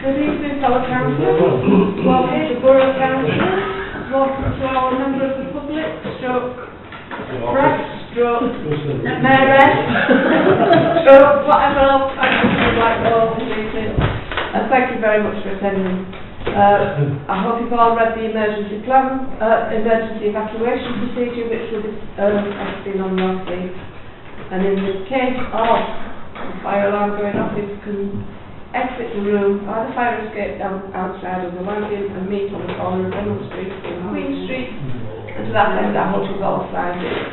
Good evening, fellow councillors. Welcome to Borough Council. Welcome to our member of the public, stroke press, stroke mayoress, stroke whatever else I would like to all meeting. And thank you very much for attending. I hope you've all read the emergency plan, emergency evacuation procedure, which will be has been on last week. And in the case of the fire alarm going off, you can exit the room by the fire escape outside of the landing and meet on the corner of Reynolds Street and Queen Street, and to that end I hope you've all signed it.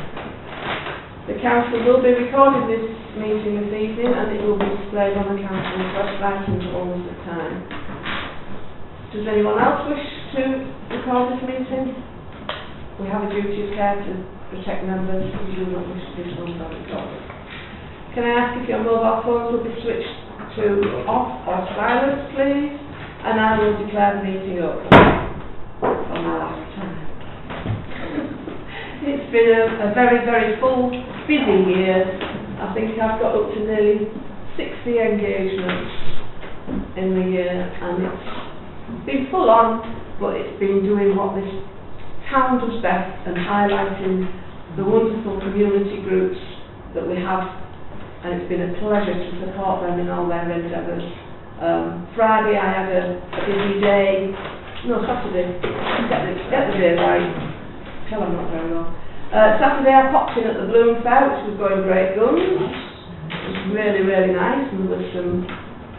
The council will be recording this meeting this evening and it will be displayed on the council's website until almost the time. Does anyone else wish to record this meeting? We have a duty of care to protect members who do not wish to do so recorded. Can I ask if your mobile phones will be switched to off or silence, please, and I will declare the meeting open for my last time. It's been a very, very full, busy year. I think I've got up to nearly 60 engagements in the year, and it's been full on, but it's been doing what this town does best and highlighting the wonderful community groups that we have. And it's been a pleasure to support them in all their endeavours. Friday I had a busy day. No, Saturday. Get the day right. Tell I'm not very well. Saturday I popped in at the Bloom Fair, which was going great guns. It was really, really nice, and there was some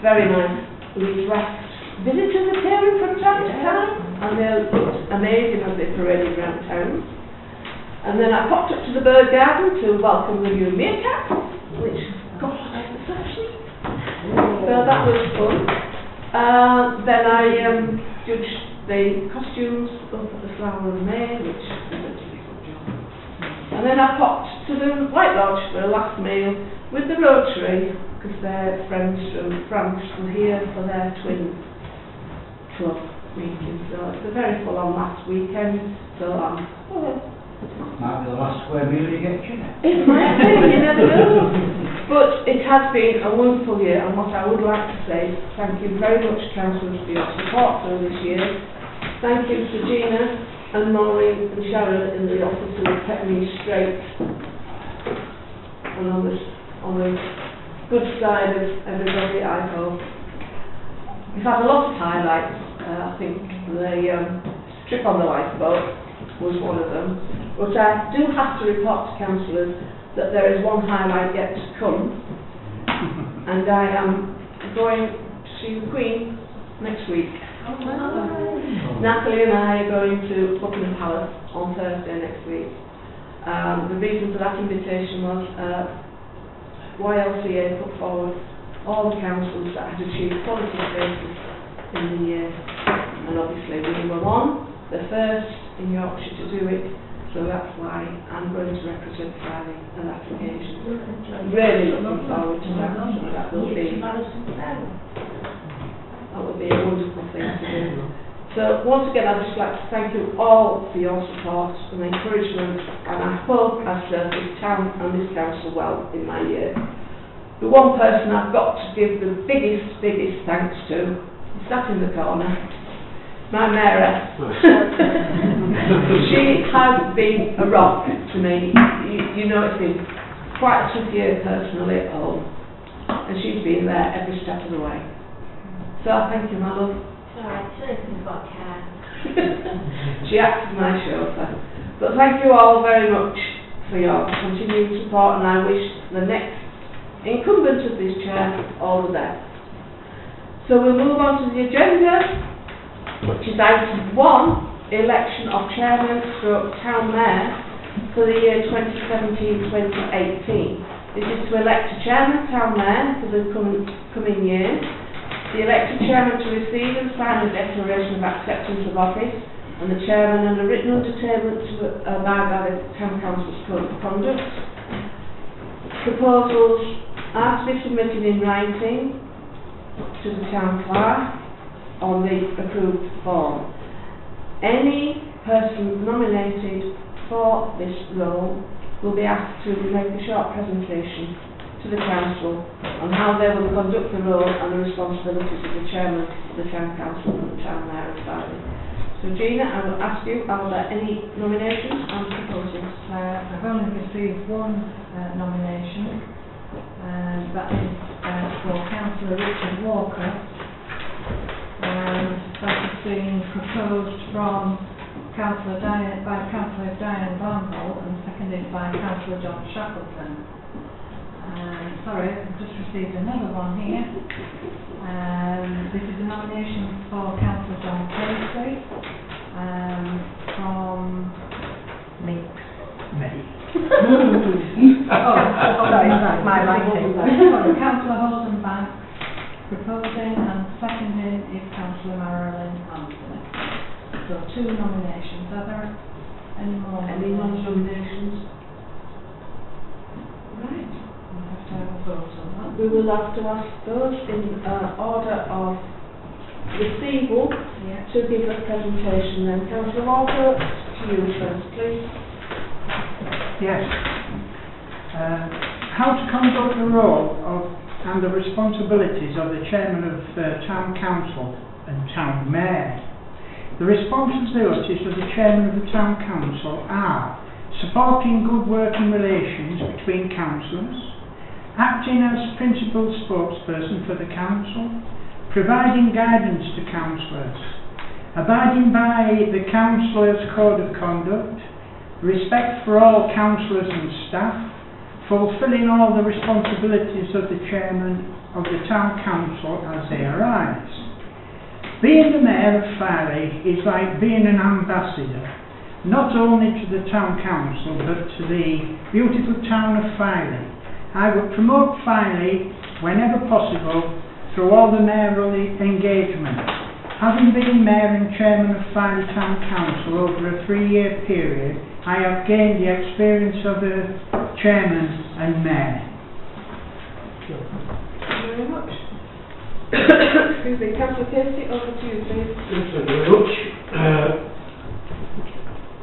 very nice Leeds West visitors appearing from time to time, and they looked amazing as they paraded around town. And then I popped up to the bird garden to welcome the new meerkat, which got a reception. So that was fun. Then I judged the costumes up at the Flower of May, which was a really good job. And then I popped to the White Lodge for a last meal with the Rotary, because their friends from France were here for their twin club meeting. So it's a very full-on last weekend. So might be the last square meal you get, you know. It might be, you never know. But it has been a wonderful year, and what I would like to say is thank you very much, councillors, for your support through this year. Thank you to Gina and Maureen and Sharon in the office who have kept me straight and on the good side of everybody, I hope. We've had a lot of highlights. I think the trip on the lifeboat was one of them. But I do have to report to councillors that there is one highlight yet to come, and I am going to see the Queen next week. Oh, wow. Natalie and I are going to Buckingham Palace on Thursday next week. The reason for that invitation was YLCA put forward all the councils that had achieved quality spaces in the year, and obviously we were the first in Yorkshire to do it. So that's why I'm going to represent Friday on that occasion. I'm really looking forward to that. That will be a wonderful thing to do. So once again, I'd just like to thank you all for your support and encouragement, and I hope I've served this town and this council well in my year. The one person I've got to give the biggest thanks to is sat in the corner. My mayoress. She has been a rock to me. You know, it's been quite a tough year personally at home, and she's been there every step of the way. So thank you, my love. Alright, so you've got care. She acts as my chauffeur. But thank you all very much for your continued support, and I wish the next incumbent of this chair all the best. So we'll move on to the agenda, which is item 1, election of chairman stroke town mayor for the year 2017-2018. This is to elect a chairman town mayor for the coming year, the elected chairman to receive and sign a declaration of acceptance of office, and the chairman and a written undertaking to abide by the town council's code of conduct. Proposals are to be submitted in writing to the town clerk on the approved form. Any person nominated for this role will be asked to make a short presentation to the council on how they will conduct the role and the responsibilities of the chairman of the town council and the town mayor of Farley. So Gina, I will ask you, are there any nominations and proposals? I've only received one nomination, and that is for Councillor Richard Walker, and that has been proposed from Councillor Diane Barnholt and seconded by Councillor John Shackleton. Sorry, I've just received another one here. This is a nomination for Councillor John Casey from Me. sorry, that's my writing. Sorry, Councillor Holden Banks proposing, and seconding is Councillor Marilyn Anthony. So 2 nominations. Are there any more? Any more nominations? Right. We'll have to have a vote on that. We will have to ask those in order of receival Yeah. to give a presentation then. Councillor Walker, to you first, please. Yes. How to conduct the role of and the responsibilities of the chairman of town council and town mayor. The responsibilities of the chairman of the town council are supporting good working relations between councillors, acting as principal spokesperson for the council, providing guidance to councillors, abiding by the councillors' code of conduct, respect for all councillors and staff, fulfilling all the responsibilities of the chairman of the town council as they arise. Being the mayor of Farley is like being an ambassador, not only to the town council but to the beautiful town of Farley. I would promote Farley whenever possible through all the mayoral engagements. Having been mayor and chairman of Farley Town Council over a 3-year period, I have gained the experience of a chairman and mayor. Thank you very much. Excuse me, Councillor Casey, over to you, please. Thank you very much.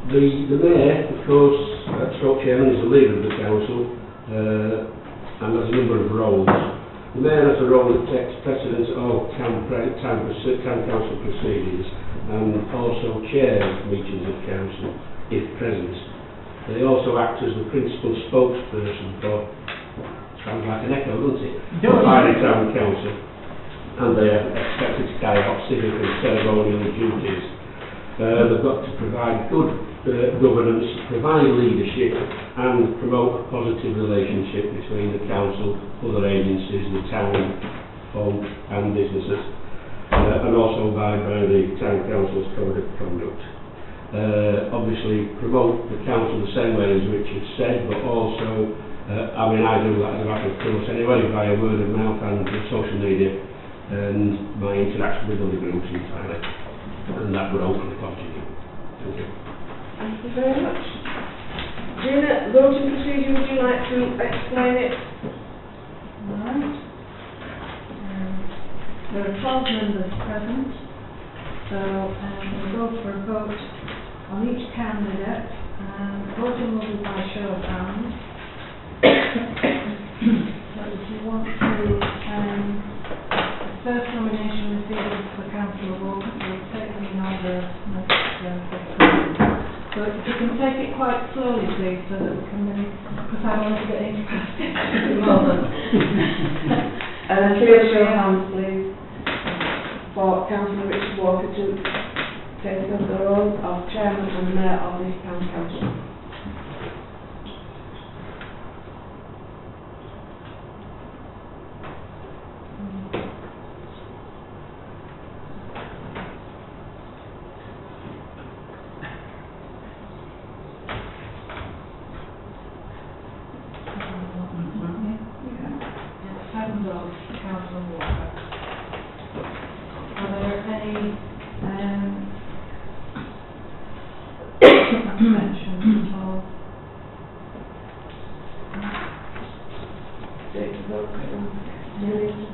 The mayor, of course, stroke chairman, is the leader of the council and has a number of roles. The mayor has a role that takes precedence of town council proceedings and also chairs meetings of council if present. They also act as the principal spokesperson for, sounds like an echo, doesn't it? For Farley Town Council, and they are expected to carry out civic and ceremonial duties. They've got to provide good governance, provide leadership and promote a positive relationship between the council, other agencies, the town folk and businesses, and also abide by the town council's code of conduct. Obviously promote the council the same way as Richard said, but also I mean, I do that as a matter of course anyway, via word of mouth and social media and my interaction with other groups entirely, and that would hopefully continue. Thank you. Thank you very much. Gina, voting procedure, would you like to explain it? Right. There are 12 members present, so we'll go for a vote on each candidate, and voting will be by show of hands. So if you want to, the first nomination received for Councillor Walker, we'll take them in order of so if you can take it quite slowly, please, so that we can really, because I want to get into questions at the moment. Clear show of hands, please, for Councillor Richard Walker to take up the role of chairman and mayor of this town council. Councillor Walker. Are there any abstentions at all? Take the vote.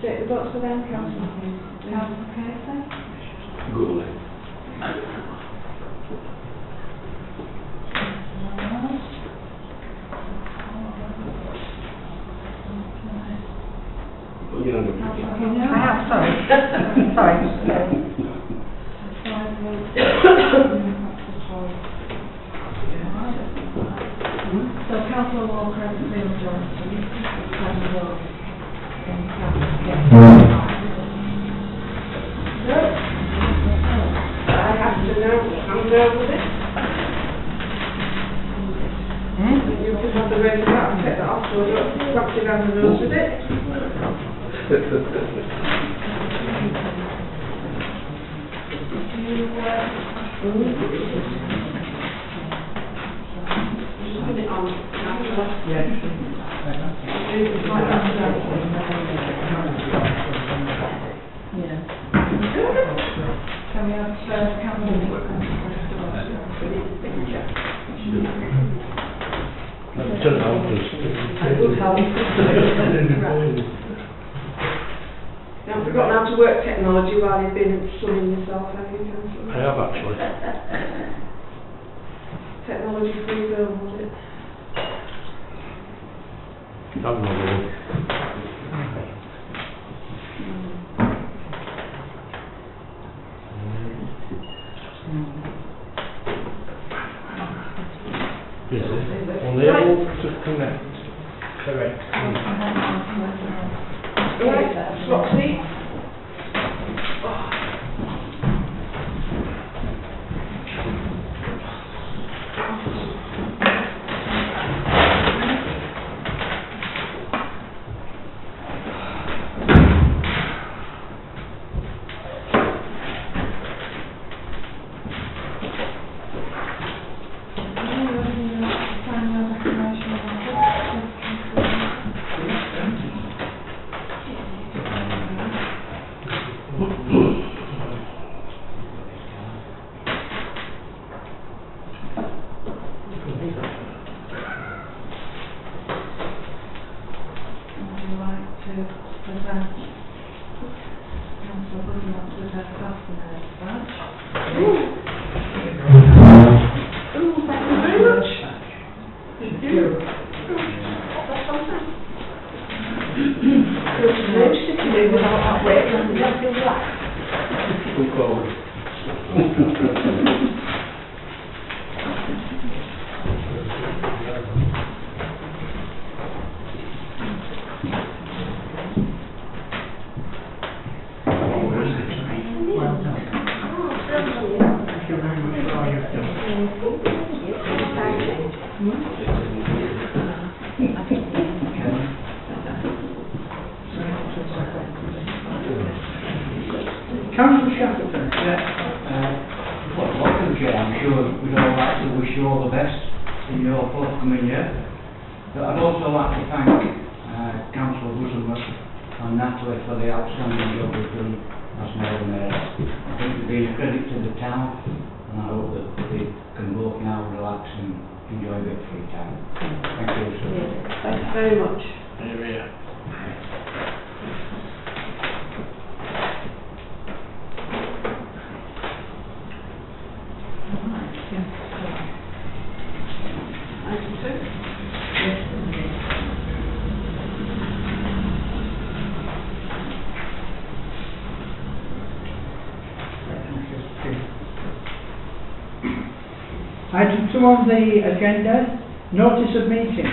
Take the votes for them, Councillor, please. Councillor Casey? Good. your hand up. I have, sorry. Sorry. So Councillor Walker has been joined. I have to know, I'm there with it. You can have the red cap and take that off, so you don't wrap it around the nose with it. Put it on. Can we have Councillor? Turn out, Now, I've forgotten how to work technology while you've been sunning yourself, have you, Councillor? I have actually. Technology free film, was it? Have another one. Is it unable to connect? Correct. Right, swap seats. Councillor Shackleton. Welcome, Chair. I'm sure we'd all like to wish you all the best in your forthcoming year. But I'd also like to thank Councillor Bosomer and Natalie for the outstanding job they've done as Mayor and Mayor. I think they've been a credit to the town, and I hope that they can both now relax and enjoy a bit of free time. Thank you so much. Thanks very much. Item 2 on the agenda, notice of meeting.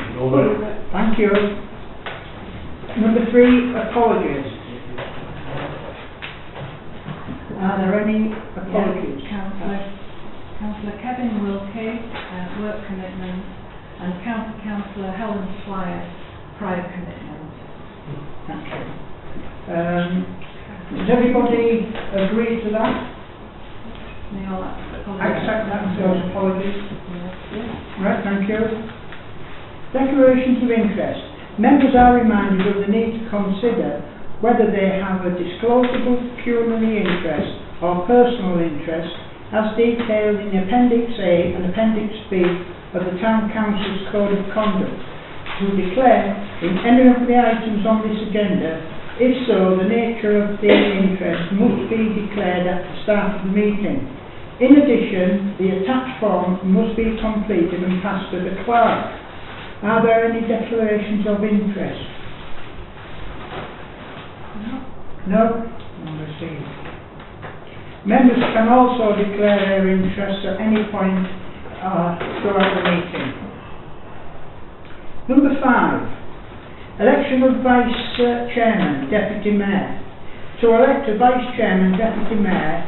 Thank you. Number 3, apologies. Are there any apologies? Councillor Kevin Wilkie, work commitment, and Councillor Helen Swire, prior commitment. Thank you. Does everybody agree to that? They all Accept that as those apologies? Yes. Right, thank you. Declarations of interest. Members are reminded of the need to consider whether they have a disclosable pecuniary interest or personal interest as detailed in Appendix A and Appendix B of the Town Council's Code of Conduct. To declare in any of the items on this agenda, if so, the nature of the interest must be declared at the start of the meeting. In addition, the attached form must be completed and passed to the clerk. Are there any declarations of interest? No? None received. Members can also declare their interest at any point throughout the meeting. Number 5. Election of Vice Chairman, Deputy Mayor. To elect a Vice Chairman, Deputy Mayor,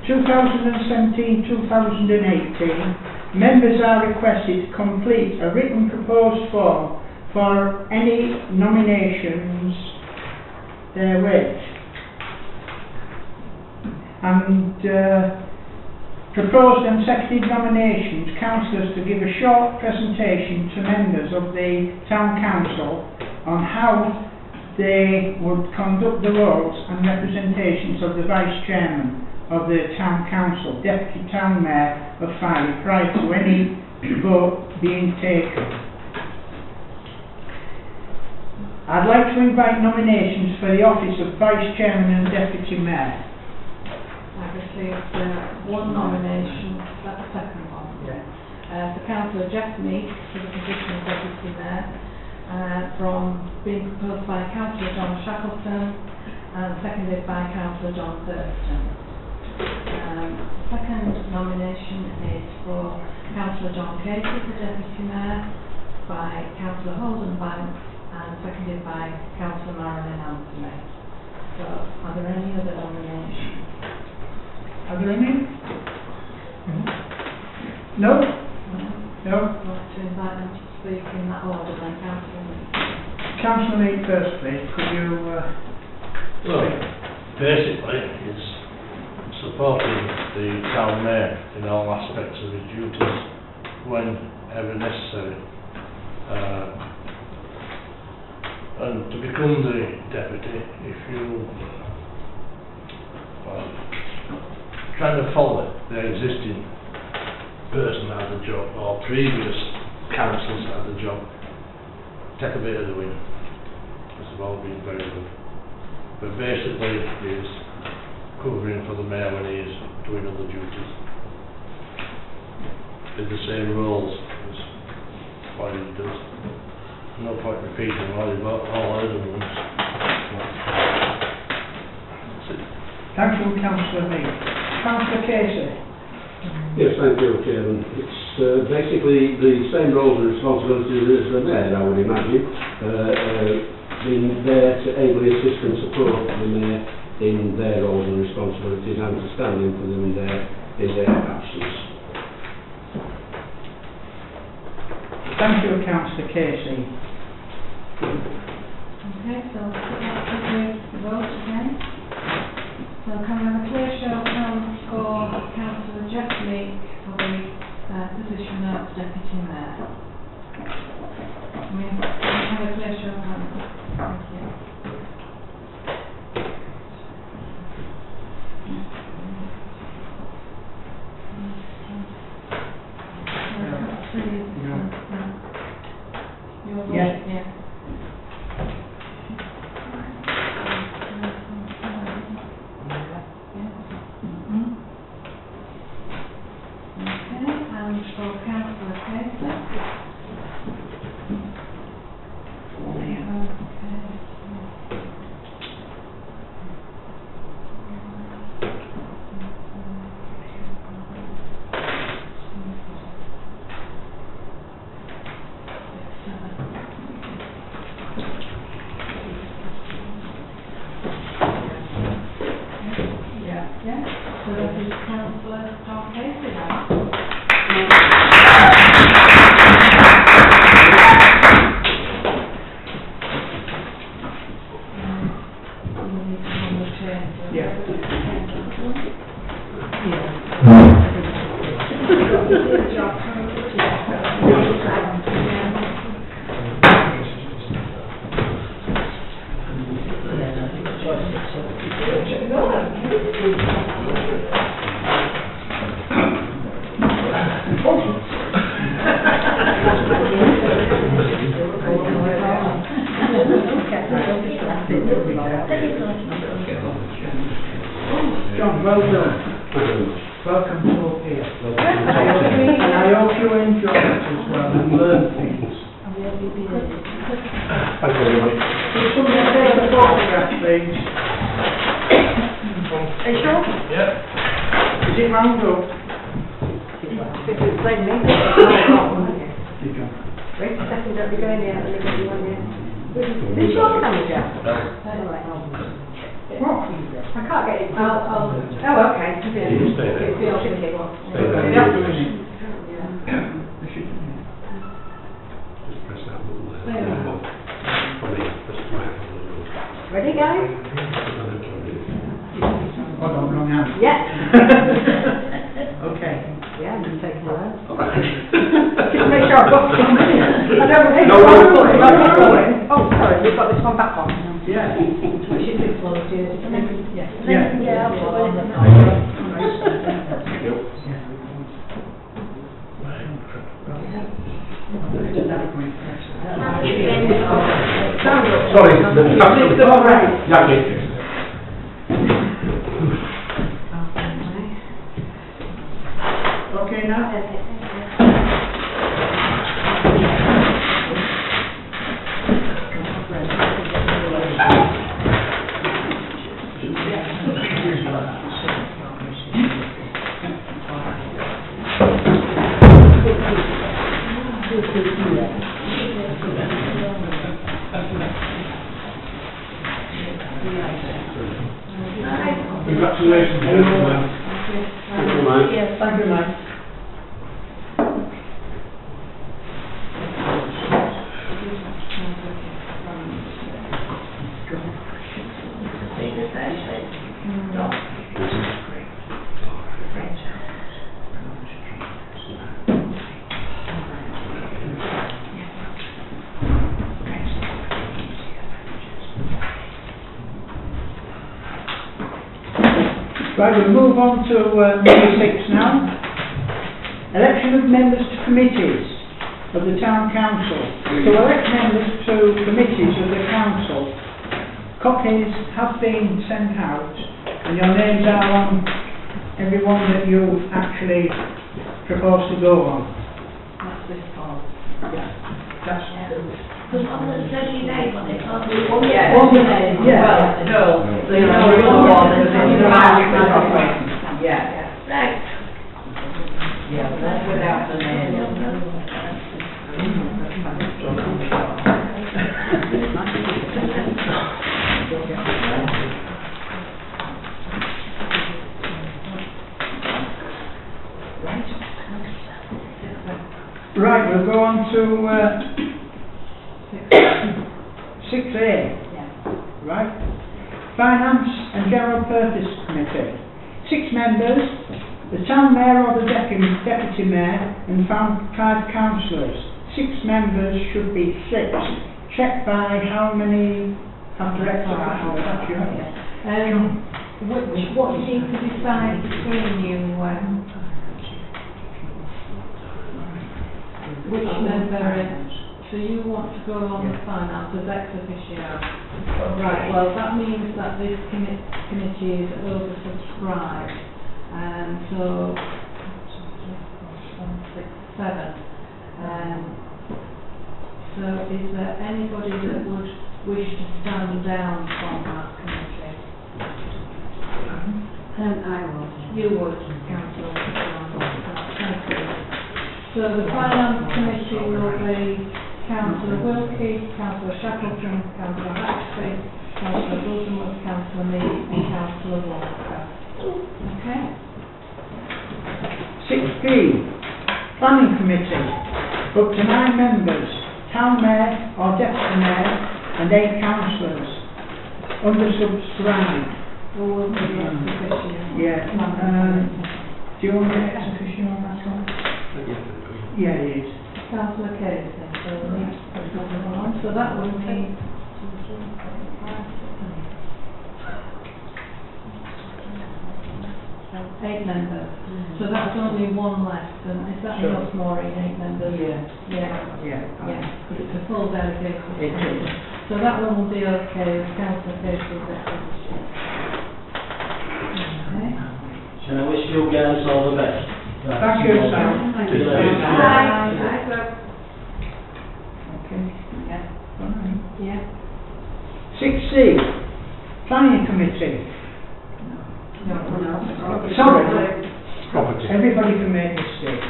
2017-2018, members are requested to complete a written proposed form for any nominations therewith. And proposed and seconded nominations, councillors to give a short presentation to members of the Town Council on how they would conduct the roles and representations of the Vice Chairman of the Town Council, Deputy Town Mayor of Farley, prior to any vote being taken. I'd like to invite nominations for the office of Vice Chairman and Deputy Mayor. I've received one nomination, that's the second one. For Councillor Jeff Meek for the position of Deputy Mayor, from being proposed by Councillor John Shackleton and seconded by Councillor John Thurston. Second nomination is for Councillor John Casey for Deputy Mayor by Councillor Holden Banks and seconded by Councillor Marilyn Anthony. So, are there any other nominations? Are there any? No? No? I'd like to invite them to speak in that order then, Councillor Meek. Councillor Meek first, please. Could you Well, basically, it's supporting the town mayor in all aspects of his duties whenever necessary. And to become the deputy, if you trying to follow the existing person that had the job or previous councils that had the job, take a bit of the win. It's all been very good. But basically, he's covering for the mayor when he is doing other duties. Did the same roles as what he does. No point repeating what he's got all other ones. That's it. Thank you, Councillor Meek. Councillor Casey. Yes, thank you, Chairman. It's basically the same roles and responsibilities as the Mayor, I would imagine, being there to ably assist and support the Mayor in their roles and responsibilities and to stand in for them in their absence. Thank you, Councillor Casey. Okay, so let's the vote again. So can we have a clear show of hands for Councillor Jeff Meek for the position of Deputy Mayor? Can we have a clear show of hands? Thank you. Yes. Yeah. So this is Councillor John Casey now. John, well done. Welcome to up here. And I hope you enjoy it as well and learn things. Thank you very much. Will somebody take a photograph, please? Are you sure? Yeah. Is it round up? If it's plain me, wait Did you? a second, don't be going yet, let me get you one yet. Is this your camera, Jack? What? I can't get it. I'll. Oh, okay. You stay there. It's the option cable. Stay there. Yeah. They should- Just press that button there. Stay there. Probably press the right button. Ready, guys? Hold on, wrong hand. Yeah. Okay. Yeah, I'm just taking a look. All right. Just make sure I've got something. I don't think No, it's no, rolling. no. Oh, sorry, we've got this one back on. Yeah. Which is this one, dear. Yeah. Yeah. Yeah, I'll put it in the Sorry, Jackie. Okay now? Congratulations, gentlemen. Thank you, Mike. Yes, thank you, Mike. Right, we'll move on to number 6 now. Election of members to committees of the Town Council. To elect members to committees of the Council, copies have been sent out and your names are on every one that you actually propose to go on. That's this part. That's Because on the 30 days, what they call it. Oh, yeah. One name, yeah. Well, no, the No, original no, one, no, the no, Yeah. Right. Yeah, but that's without the name. Right, we'll go on to 6A. Right. Finance and General Purpose Committee. 6 members, the Town Mayor or the Deputy Mayor, and 5 councillors. 6 members should be 6. Check by how many have direct officials. That's you. What you need to decide between you, which member, so you want to go on the finance as ex officio. Right, well, that means that this committee is oversubscribed, and so 1, 6, 7. So is there anybody that would wish to stand down from that committee? I will. You would, Councillor. Thank you. So the finance committee will be Councillor Wilkie, Councillor Shackleton, Councillor Haxby, Councillor Bournemouth, Councillor Mead and Councillor Walker. Okay? 6B, Planning Committee. Up to 9 members, Town Mayor or Deputy Mayor, and 8 councillors. Undersubscribed. Or will be ex officio? Yeah. Do you want to ex officio on that one? Yeah, it is. Councillor Casey, so we need to put that on. So that would mean 8 members. So that's only 1 left, and is that Sure. enough, Maureen, 8 members? Yeah. Yeah, Yeah. yeah, because it's a full delegation. It is. So that one will be okay, Councillor Casey's exhibition. Okay. And I wish you guys all the best. Thank you, Sam. Thank you. Okay. Bye. Okay. C, planning committee. No. Sorry, Property. everybody can make mistakes.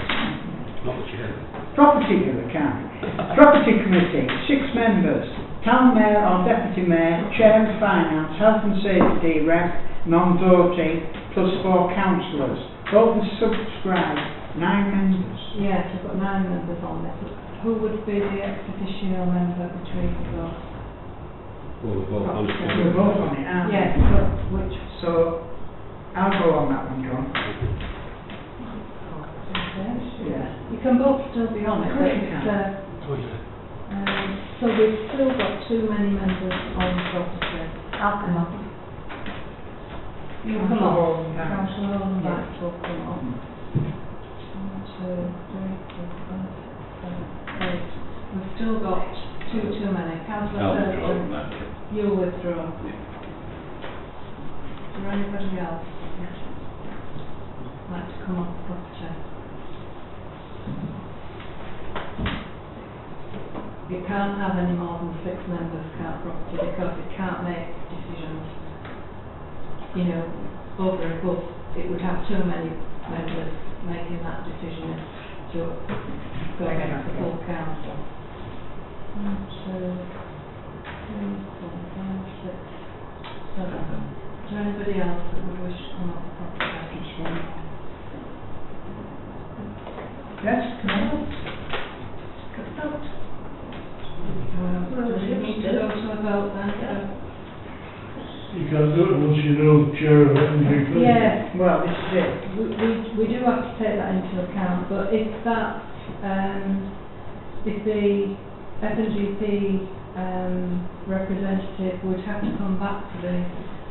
Not the chair. Property who can. Property committee, 6 members. Town mayor or deputy mayor, chair of finance, health and safety, rep, non-voting, plus 4 councillors. Both are subscribed, 9 members. Yes, I've got 9 members on this. Who would be the ex officio member between both? Well, we've all on We're both on it, aren't we? Yes, but which? So, I'll go on that one, John. Yeah. You can both still be on it, Of but course you it's, can. so we've still got too many members on property. I'll come up. You come Councillor on. Holden, yeah. Councillor Holden Yeah. Bax will come on. 1, 2, 3, 4, 5, 6, 7, 8. We've still got too many. Councillor Thurston, you'll withdraw. Is there anybody else like to come off property? You can't have any more than 6 members count property because it can't make decisions, you know, over and above. It would have too many members making that decision to go against the full council. 1, 2, 3, 4, 5, 6, 7. Is there anybody else that would wish to come off property? Yes, come on. Do we need to go to a vote then? You can do it once you know the chair of it and you can. Yes, Well, this is it. we do have to take that into account, but if that, if the F&GP representative would have to come back to this,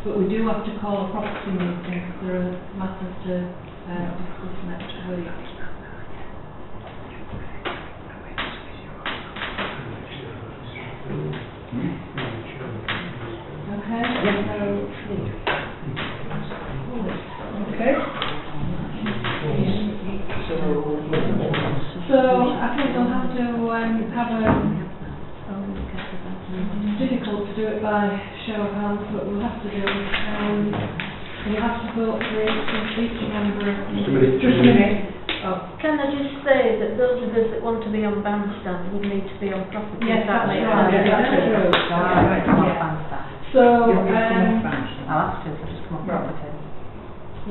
but we do have to call a property meeting because there are matters to discuss next week. Okay? Okay. So I think we'll have to have a, it's difficult to do it by show of hands, but we'll have to do it. We'll have to vote for each member. Just a minute. Oh, Can I just say that those of us that want to be on bandstand would need to be on property? yes, that's makes right. sense. Yeah, that's true. Right, yeah. So, You'll be coming fast. I'll have to, if I just come on Well. property.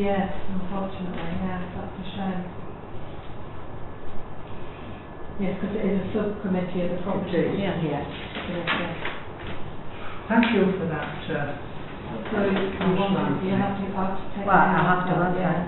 yes, unfortunately, yeah, that's a shame. Yes, because it is a subcommittee of the property. It is. Yeah. Yes, yes. Thank you for that. So you have to take. Well, I'll have to, won't I? yeah.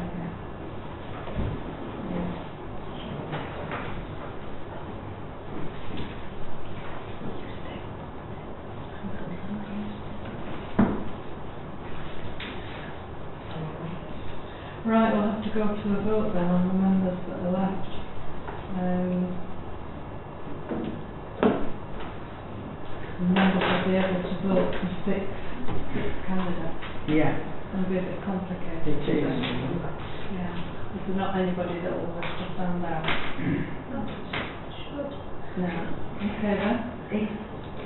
Right, we'll have to go to a vote then on the members that are left. The members will be able to vote for 6 candidates. Yeah, It's going to be a bit complicated. it is. Yeah. Is there not anybody that will wish to stand out? No. Okay then.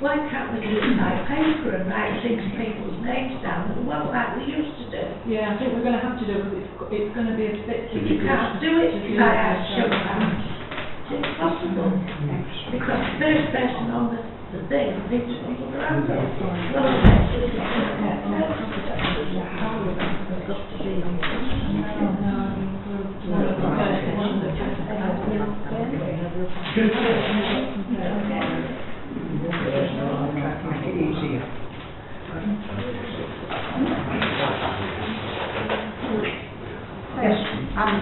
Why can't we do it by paper and write 6 people's names down, well, like we used to do? Yeah, I think we're going to have to do it because it's going to be a bit You difficult. can't do it by a show of hands. It's impossible. Because the first person on the thing needs to be around there. Try to make it easier. Yes, I'm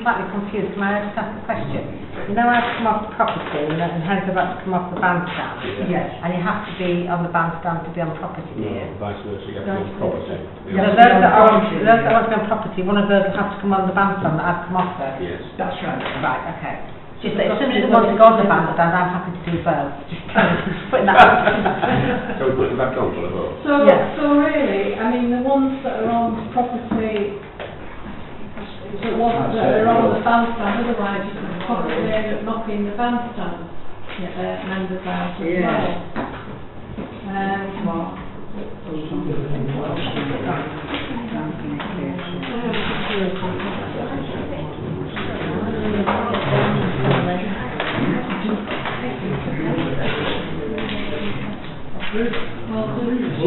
slightly confused. Can I just ask a question? You know, I've come off the property and hence I've had to come off the bandstand. Yes. And you have to be on the bandstand to be on property, do you? No, vice versa, you have to have property. So those that want to be on property, one of those will have to come on the bandstand that I've come off there? Yes. That's right. Right, okay. Just that if somebody doesn't want to go on the bandstand, I'm happy to do both. Just putting that out. So we put it back on for the vote. So, Yeah. so really, I mean, the ones that are on property, that are on the bandstand, otherwise you could possibly end up knocking the bandstand members out as Yeah. well.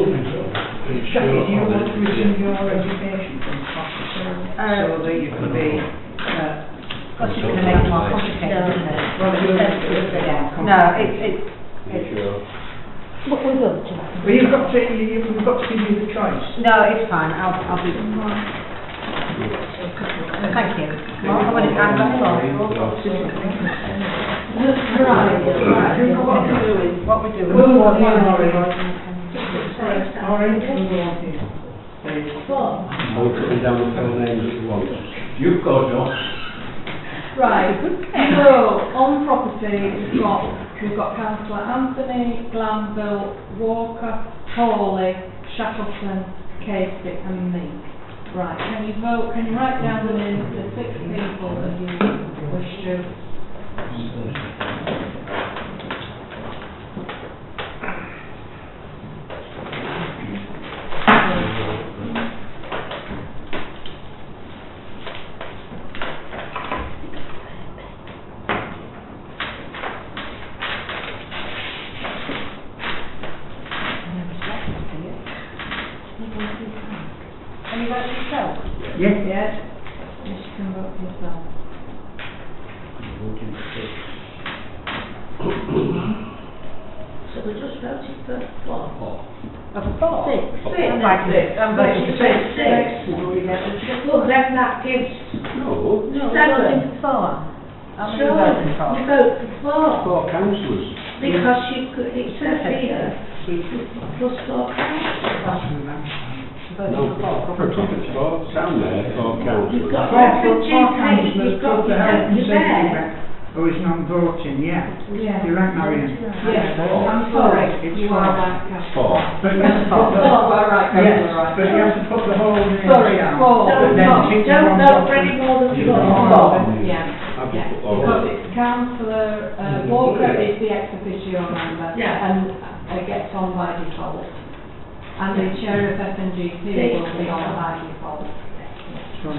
Jackie, do you want to resume your education from so that you can be... Because it's going to make it more complicated, isn't it? No, it's... What we will do. Well, you've got to give you the choice. No, it's fine, I'll be... Thank you. I want to add that on. What we're doing. Orange. I'll put them down the full names at once. You've got it. Right, so on property we've got Councillor Anthony, Glanville, Walker, Hawley, Shackleton, Casey and me. Right, can you write down the names of the 6 people that you wish to? Can you vote yourself? Yes. Yes. Yes, you can vote yourself. So we just voted for what? Of course. Six. I'm voting for Six. Well, then that gives No, No, seven. for 4. I'm Sure, voting for. you vote for 4. 4 councillors. Because you could, it says here, plus 4 councillors. No, it's 4 down there, 4 councillors. You've got Four GP, councillors you've got plus the health and your safety mayor. rep, who is non-voting, yeah. Yeah. You're right, Marion. Yes, I'm sorry, It's you four. are right, Councillor. 4. But you have to put the Oh, right, yes, Councillor, right. but you have to put the whole name Sorry, down. 4. But then tick the Don't ones vote off for any and- more than You 4. don't. Yeah. I've Yeah, just put all because of it's Councillor Walker is the ex officio member Yeah. and gets on by default. And the chair of FNGP will be on by default.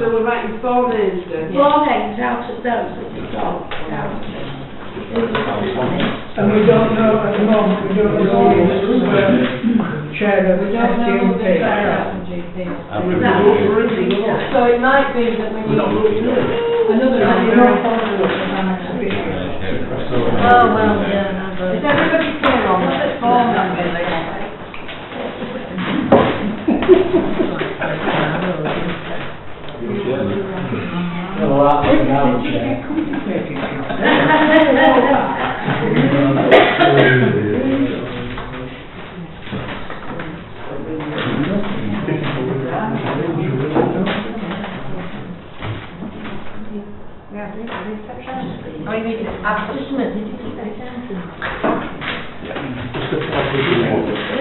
So we're writing 4 names down. 4 names out of those that you've got. And we don't know at the moment, we don't know the chair of We don't know who the chair of FNGP. FNGP. So it might be that we need another member. Oh, well, yeah, no, Is everybody clear on that? 4 members. Oh, you need to ask just a minute.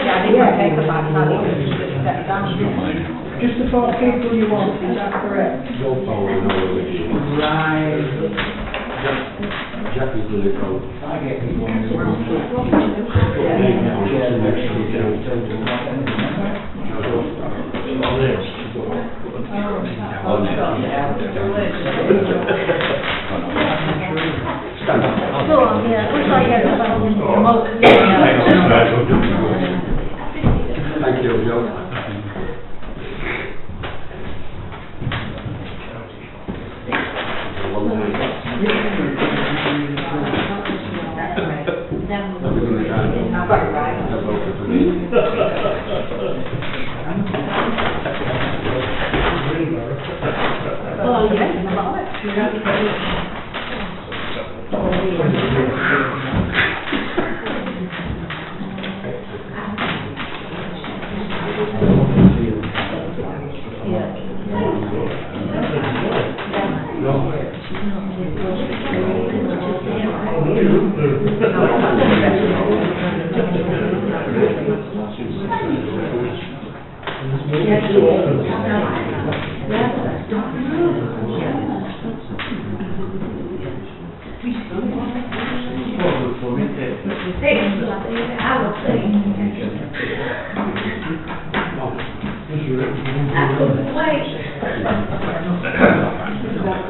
Yeah, I didn't take the back, I didn't step down. Just the 4 people you want, is that correct? You're following all of it. Right. Jack is doing it wrong. I get people on the road. Stand up. Go on, yeah, we'll try again. Thank you, Joe.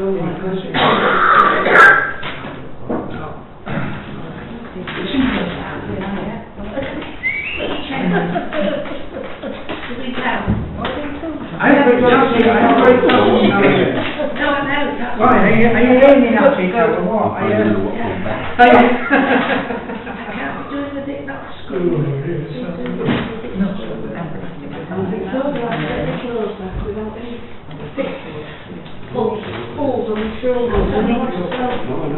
Right, are you leaning at it or what? Are you? I can't be doing with it, not school. It's over, I get the clothes back without any pulls on the shoulders. I know what it's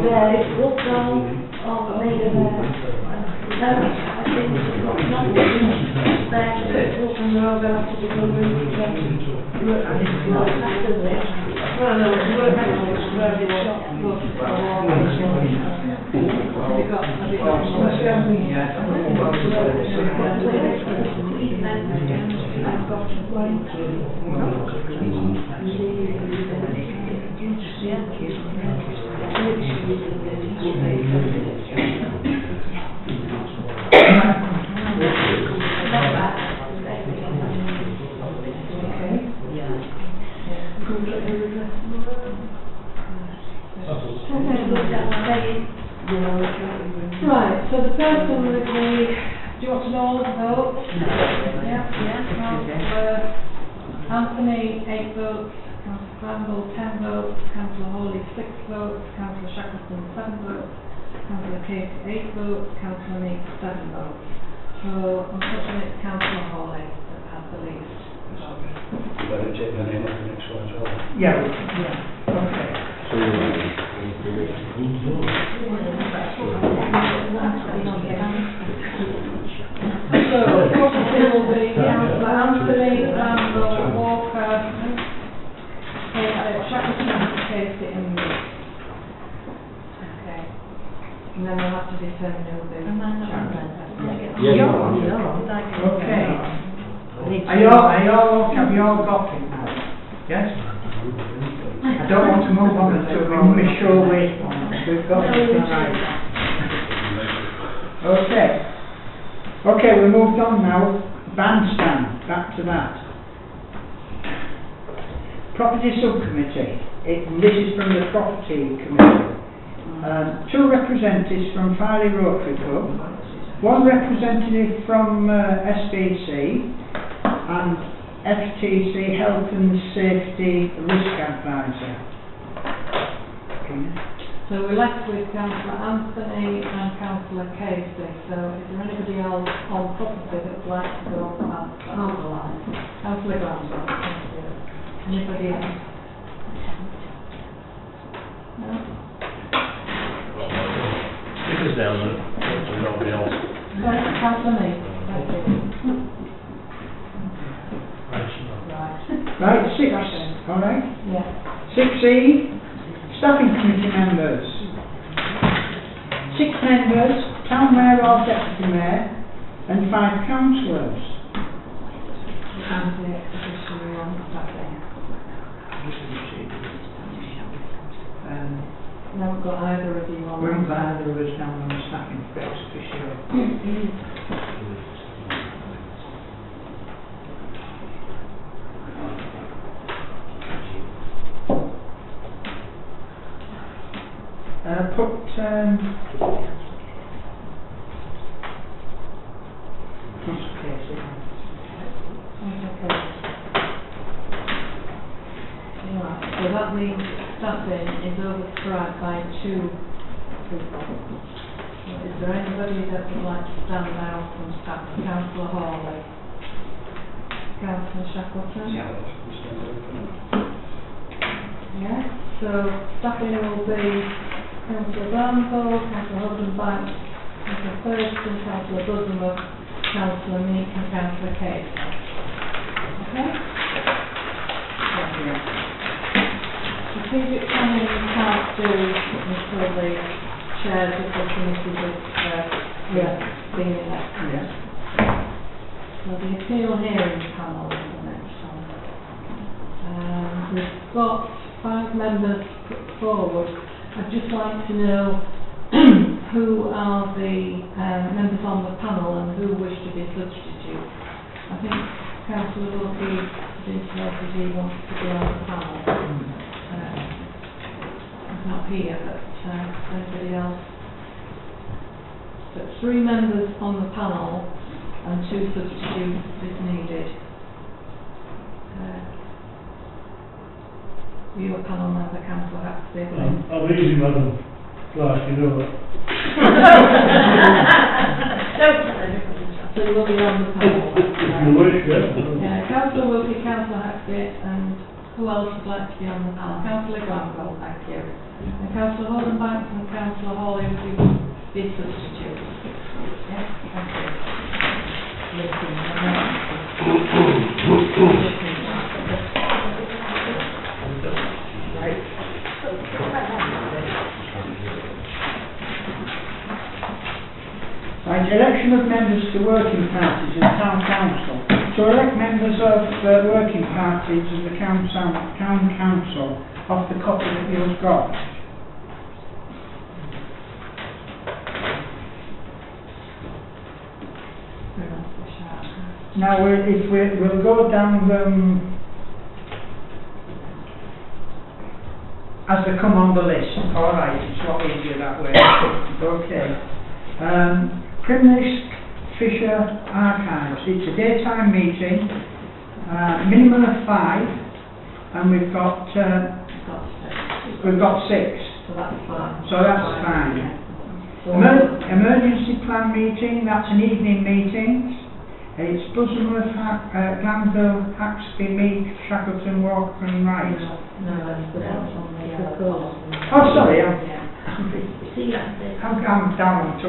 there, it's rubbed down, made of there. No, I think it's got nothing there to put and they're all going to have to be done well, no, it's worth it, it's where it's shot, but it's got a wall, have you got Right, so the person with the, do you want to know all the votes? Councillor Anthony, 8 votes, Councillor Granville, 10 votes, Councillor Hawley, 6 votes, Councillor Shackleton, 7 votes, Councillor Case, 8 votes, Councillor Meek, 7 votes. So, unfortunately, it's Councillor Hawley that has the least. Better take the name of the next one as well. Yeah, okay. So, property will be Councillor Anthony, Randall, Walker, Shackleton, Casey and me. Okay. And then we'll have to determine who will be. Okay. Are you all okay? Have you all got it now? Yes? I don't want to move on until we show wait on it. We've got it right. Okay. Okay, we moved on now. Bandstand, back to that. Property Subcommittee. This is from the Property Committee. 2 representatives from Farley Rotary Club, 1 representative from SBC, and FTC Health and Safety Risk Advisor. So we're left with Councillor Anthony and Councillor Casey. So is there anybody else on property that would like to go on that? Councillor Granville. Thank you. Anybody else? No? This is down there, so nobody else. Right, Councillor Meek. Thank you. Right, 6. Alright. Yeah. 6E. Staffing Committee members. 6 members, Town Mayor or Deputy Mayor, and 5 councillors. And the expeditionary on staffing. We haven't got either of you on. We haven't got either of us down on the staffing for ex officio. Right, so that means staffing is oversubscribed by 2 people. So is there anybody that would like to stand out from staffing? Councillor Hawley. Councillor Shackleton? Yeah, so staffing will be Councillor Granville, Councillor Huddenbank, Councillor Thurston, Councillor Buddenwood, Councillor Meek and Councillor Case. Okay? Strategic planning we can't do until the chairs of the committees have been elected. So the appeal hearing panel is the next one. We've got 5 members put forward. I'd just like to know who are the members on the panel and who wish to be substitutes. I think Councillor Wilkie indicated he wants to be on the panel. not here, but anybody else. But 3 members on the panel and 2 substitutes is needed. You a panel member, Councillor Haxby? I'm easy, Madam Clerk, you know that. Don't tell anybody. So you will be on the panel. If you wish, yeah. Yeah, Councillor Wilkie, Councillor Haxby, and who else would like to be on the panel? Councillor Glanville, thank you. And Councillor Holdenbanks and Councillor Hawley will be substitutes. Yes, thank you. Right, election of members to working parties of town council. To elect members of working parties of the town council off the copy that you've got. Now we'll go down them as they come on the list. All right, it's a lot easier that way. Okay. Primlist Fisher Archives. It's a daytime meeting, minimum of 5, and we've got 6. So that's fine. So that's fine. Emergency plan meeting. That's an evening meeting. It's Bosworth, Glanville, Haxby, Meath, Shackleton, Walker and Wright. No, that's the one on the Oh, sorry, I'm down on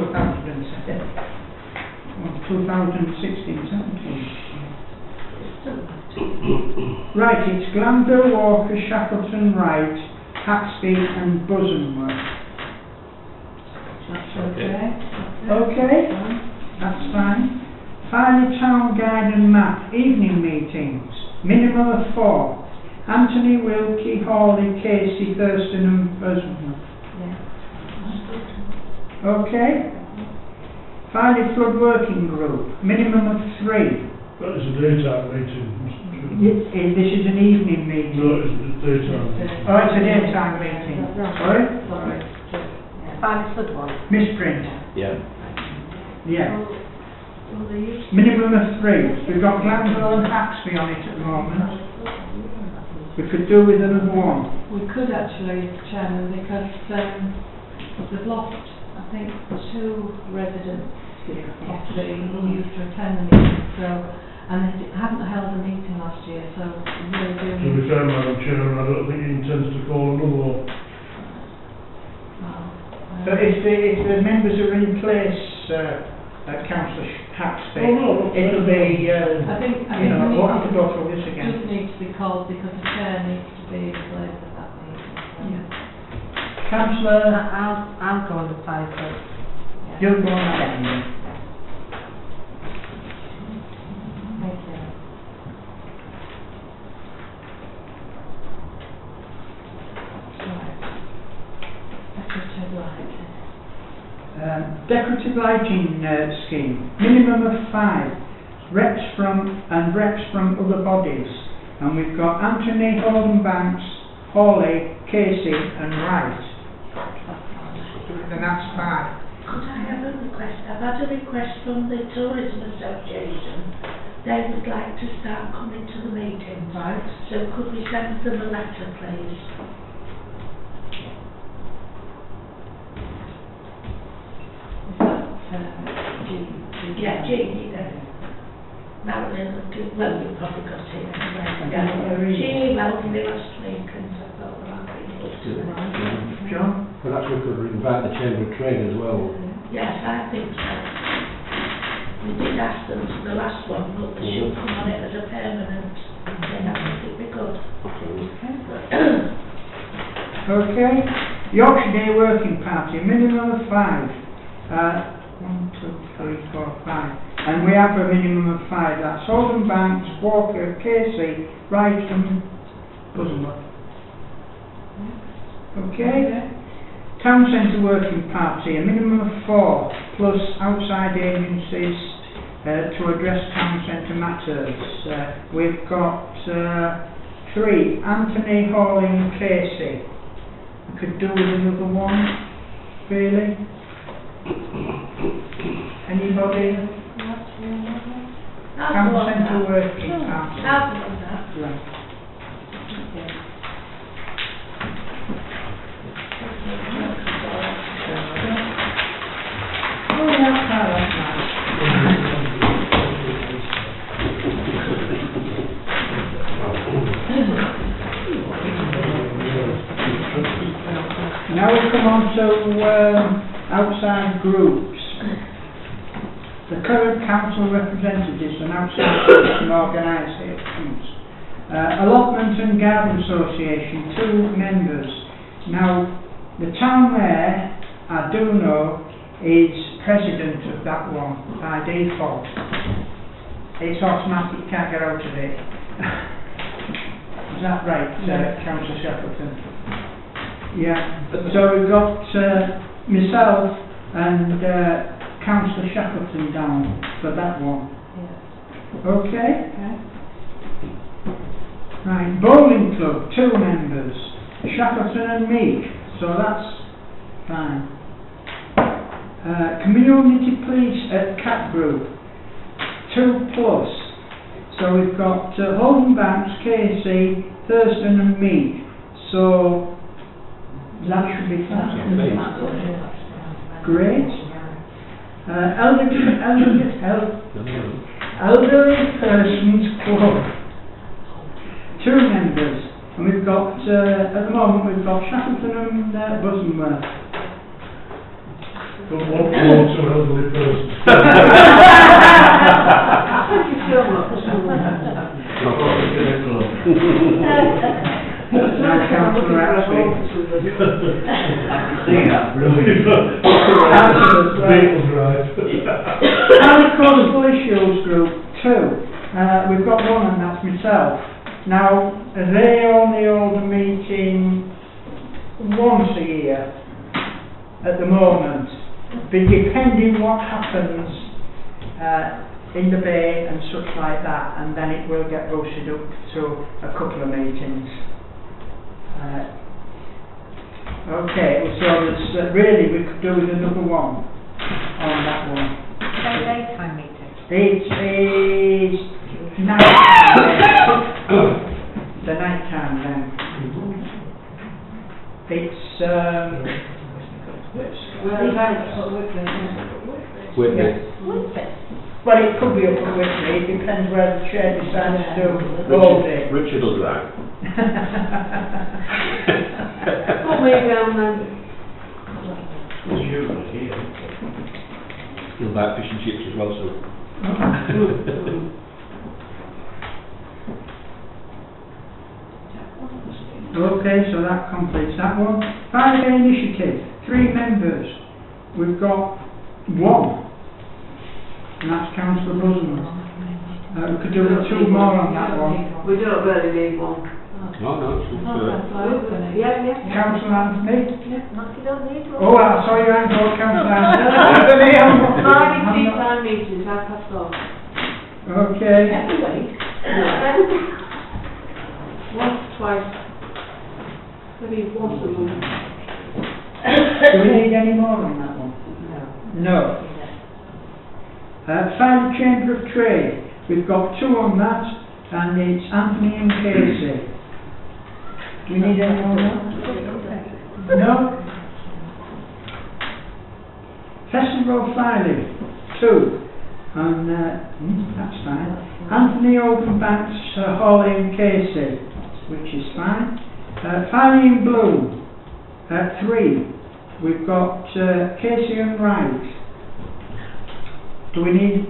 2016-17. Right, it's Glanville, Walker, Shackleton, Wright, Haxby and Bosworth. That's okay. Okay, that's fine. Finally, Town Guide and Map, evening meetings, minimum of 4. Anthony, Wilkie, Hawley, Casey, Thurston and Bosworth. Okay. Finally, Flood Working Group, minimum of 3. That is a daytime meeting. This is an evening meeting. No, it's a daytime meeting. Oh, it's a daytime meeting. Sorry? Sorry. Finally, Flood one. Misprint. Yeah. Yeah. Minimum of 3. We've got Glanville and Haxby on it at the moment. We could do with another one. We could actually, Chairman, because they've lost, I think, 2 residents who used to attend the meeting, and they hadn't held a meeting last year, so we really do To be fair, Madam Chair, I don't think he intends to call another one. So if the members are in place, Councillor Haxby, it'll be, I think we'll have to go through this again. Just needs to be called because the chair needs to be in place at that meeting. Councillor, I'll go on the side, so. you'll go on that end. Thank you. Decorative lighting scheme, minimum of 5. Reps from other bodies, and we've got Anthony, Holdenbanks, Hawley, Casey and Wright. And that's 5. Could I have a request? I've had a request from the Tourism Association. They would like to start coming to the meetings. Right. So could we send them a letter, please? Yeah, Jeannie, Marilyn, well, you probably got it anyway. She emailed me last week and I thought, well, I'll be able to. John? Perhaps we could invite the Chamber of Trade as well. Yes, I think so. We did ask them to the last one, but they should come on it as a permanent thing. I think it'd be good. Okay. Yorkshire Day Working Party, minimum of 5. 1, 2, 3, 4, 5. And we have a minimum of 5. That's Holdenbanks, Walker, Casey, Wright and Bosworth. Okay. Town Centre Working Party, a minimum of 4, plus outside agencies to address town centre matters. We've got 3, Anthony, Hawley and Casey. could do with another one, really. Anybody? Town centre working party. Right. Oh, that's nice. Now we come on to outside groups. The current council representatives and outside groups and organisations. Allotment and Garden Association, 2 members. Now, the town mayor, I do know, is president of that one by default. It's automatic, can't get out of it. Is that right, Councillor Shackleton? Yeah, so we've got myself and Councillor Shackleton down for that one. Okay? Right, Bowling Club, 2 members, Shackleton and Meek, so that's fine. Community Police at Cat Group, 2+. So we've got Holden Banks, Casey, Thurston and Meek, so that should be fine. Great. Elderly Persons Club, 2 members, and we've got, at the moment we've got Shackleton and Bosworth. But what belongs to elderly persons? Thank you so much. Now Councillor Axby. Beatles, right. Agricultural Issues Group, 2. We've got one and that's myself. Now, they only hold a meeting once a year at the moment, but depending what happens in the bay and such like that, and then it will get boosted up to a couple of meetings. Okay, so there's, really we could do with another one on that one. Daytime meeting. It is night time. The night time then. It's Whitney. well, it could be up at Whitney, it depends where the chair decides to hold it. Richard will drive. Put me down then. He'll buy fish and chips as well, so. Okay, so that completes that one. 5-day initiative, 3 members. We've got 1, and that's Councillor Bosworth. We could do 2 more on that one. We don't really need one. No, it's good. Yeah. Councillor Anthony? You don't need one. Oh, I saw your hand go, Councillor Anthony. Friday tea time meetings, 4:30. Okay. Once, twice. Maybe once a month. Do we need any more on that one? No. Final Chamber of Trade. We've got 2 on that, and it's Anthony and Casey. Do we need any more on that? No? Festival Friday, 2. And that's fine. Anthony Openbanks, Hawley and Casey, which is fine. Friday in Blue, 3. We've got Casey and Wright. Do we need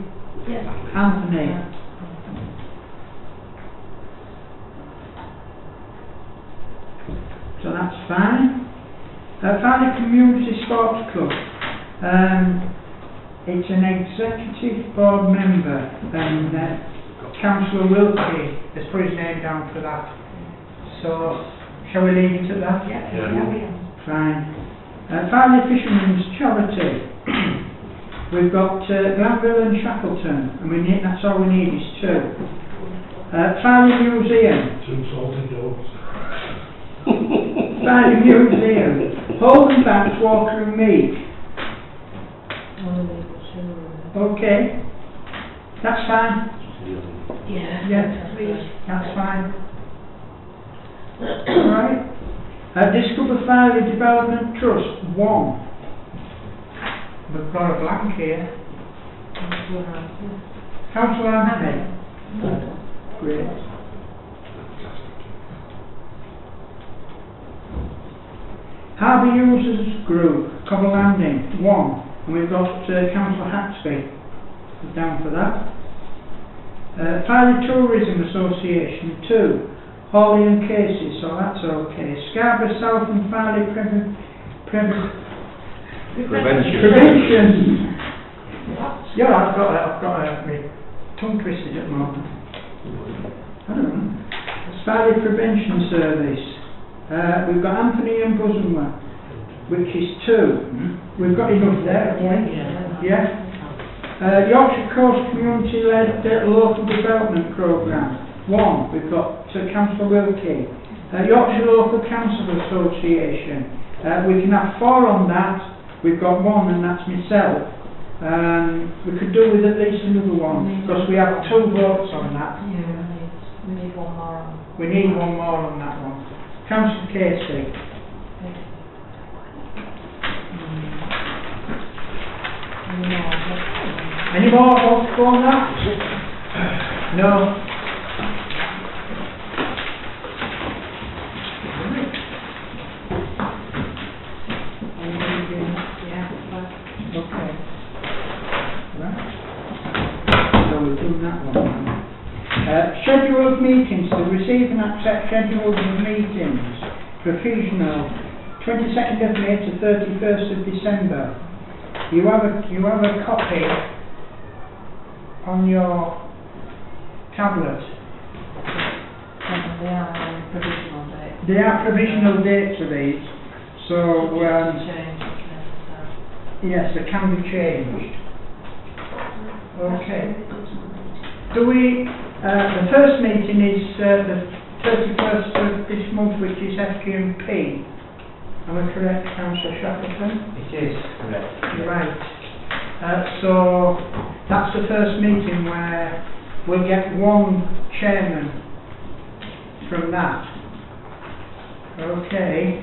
Anthony? So that's fine. Friday Community Sports Club. It's an executive board member, and Councillor Wilkie has put his name down for that. So, shall we leave it at that? Fine. Friday Fishermen's Charity. We've got Glanville and Shackleton, and that's all we need is 2. Friday Museum. 2 salty dogs. Valley Museum, Holden Banks, Walker and Meek. Okay, that's fine. Yeah. Yeah, that's fine. Alright. Discover Valley Development Trust, 1. We've got a blank here. Councillor Anthony. Great. Harbour Users Group, Cobble Landing, 1. And we've got Councillor Haxby down for that. Valley Tourism Association, 2. Hawley and Casey, so that's okay. Scarborough South and Valley Prevention. Yeah, I've got my tongue twisted at the moment. I don't know. Valley Prevention Service. We've got Anthony and Bosomer, which is 2. We've got enough there, haven't we? Yeah. Yorkshire Coast Community-led Local Development Programme, 1. We've got Councillor Wilkie. Yorkshire Local Council Association. We can have 4 on that. We've got 1, and that's myself. We could do with at least another one, because we have 2 votes on that. Yeah, we need one more on. We need 1 more on that one. Councillor Casey. Any more votes on that? No. Okay. Right. So we'll do that one now. Scheduled meetings, to receive and accept scheduled meetings. Provisional, 22nd of May to 31st of December. You have a copy on your tablet. They are provisional dates. They are provisional dates of these, so yes, they can be changed. Okay. Do we? The first meeting is the 31st of this month, which is FGMP. Am I correct, Councillor Shackleton? It is correct. Right. So that's the first meeting where we'll get 1 chairman from that. Okay.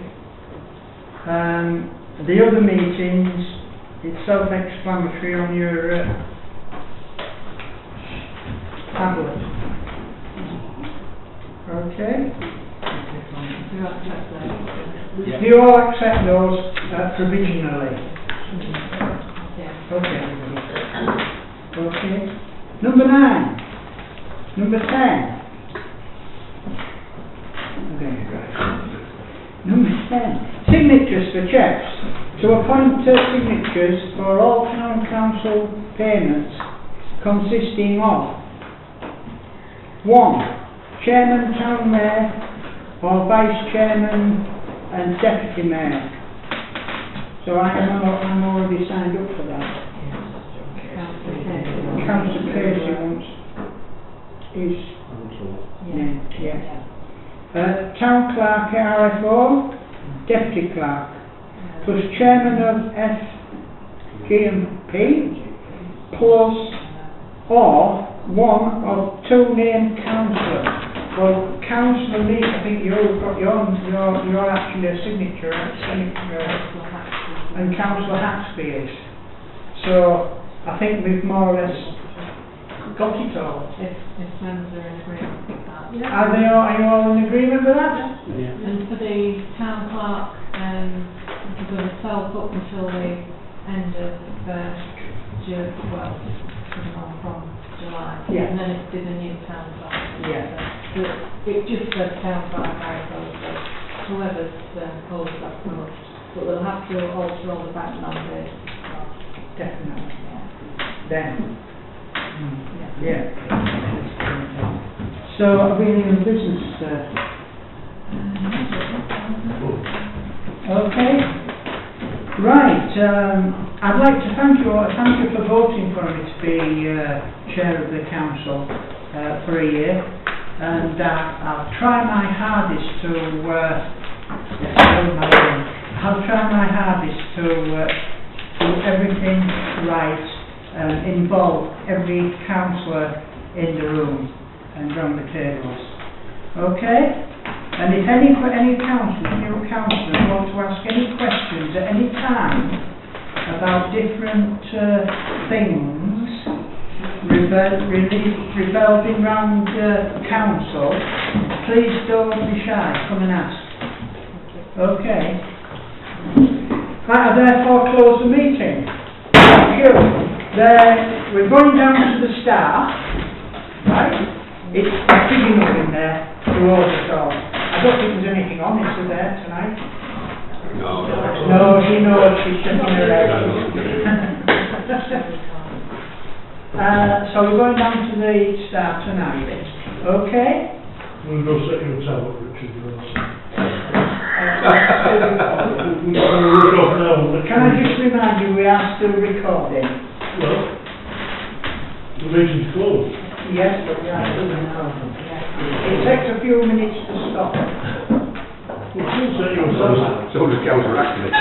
The other meetings, it's self-explanatory on your tablet. Okay. Yeah. Do you all accept those provisionally? Okay. Okay. Number 9. Number 10. Okay. Number 10. Signatures for checks. To appoint signatures for all town council payments consisting of 1. Chairman, Town Mayor, or Vice Chairman and Deputy Mayor. So I'm already signed up for that. Councillor Casey wants his name. Yeah. Town Clerk RFO, Deputy Clerk, plus Chairman of FGMP, plus or 1 of 2 named councillors. Well, Councillor Lee, I think you've got you're actually a signature, and Councillor Haxby is. So I think we've more or less got it all. If members are in agreement with that. Are you all in agreement with that? Yeah. And for the town clerk, we're going to self up until the end of June, well, from July. Yeah. And then it's the new town clerk. Yeah. So it just says town clerk, so whoever's holds that post. But we'll have to alter all the back numbers. Definitely. Then. Yeah. So are we in business? Okay. Right. I'd like to thank you all. Thank you for voting for me to be chair of the council for a year, and I'll try my hardest to hold my own. I'll try my hardest to do everything right and involve every councillor in the room and round the tables. Okay? And if any new councillors want to ask any questions at any time about different things revolving round council, please don't be shy, come and ask. Okay. I therefore close the meeting. Thank you. We're going down to the Star, right? It's big enough in there to hold us all. I don't think there's anything on it there tonight. No, she knows she's shaking her head. So we're going down to the Star tonight. Okay? We'll go set your tab up, Richard. Can I just remind you, we are still recording? Well, the meeting's closed. Yes, but we are still recording. It takes a few minutes to stop. Well, she'll set your tab up. So does Councillor Ackley.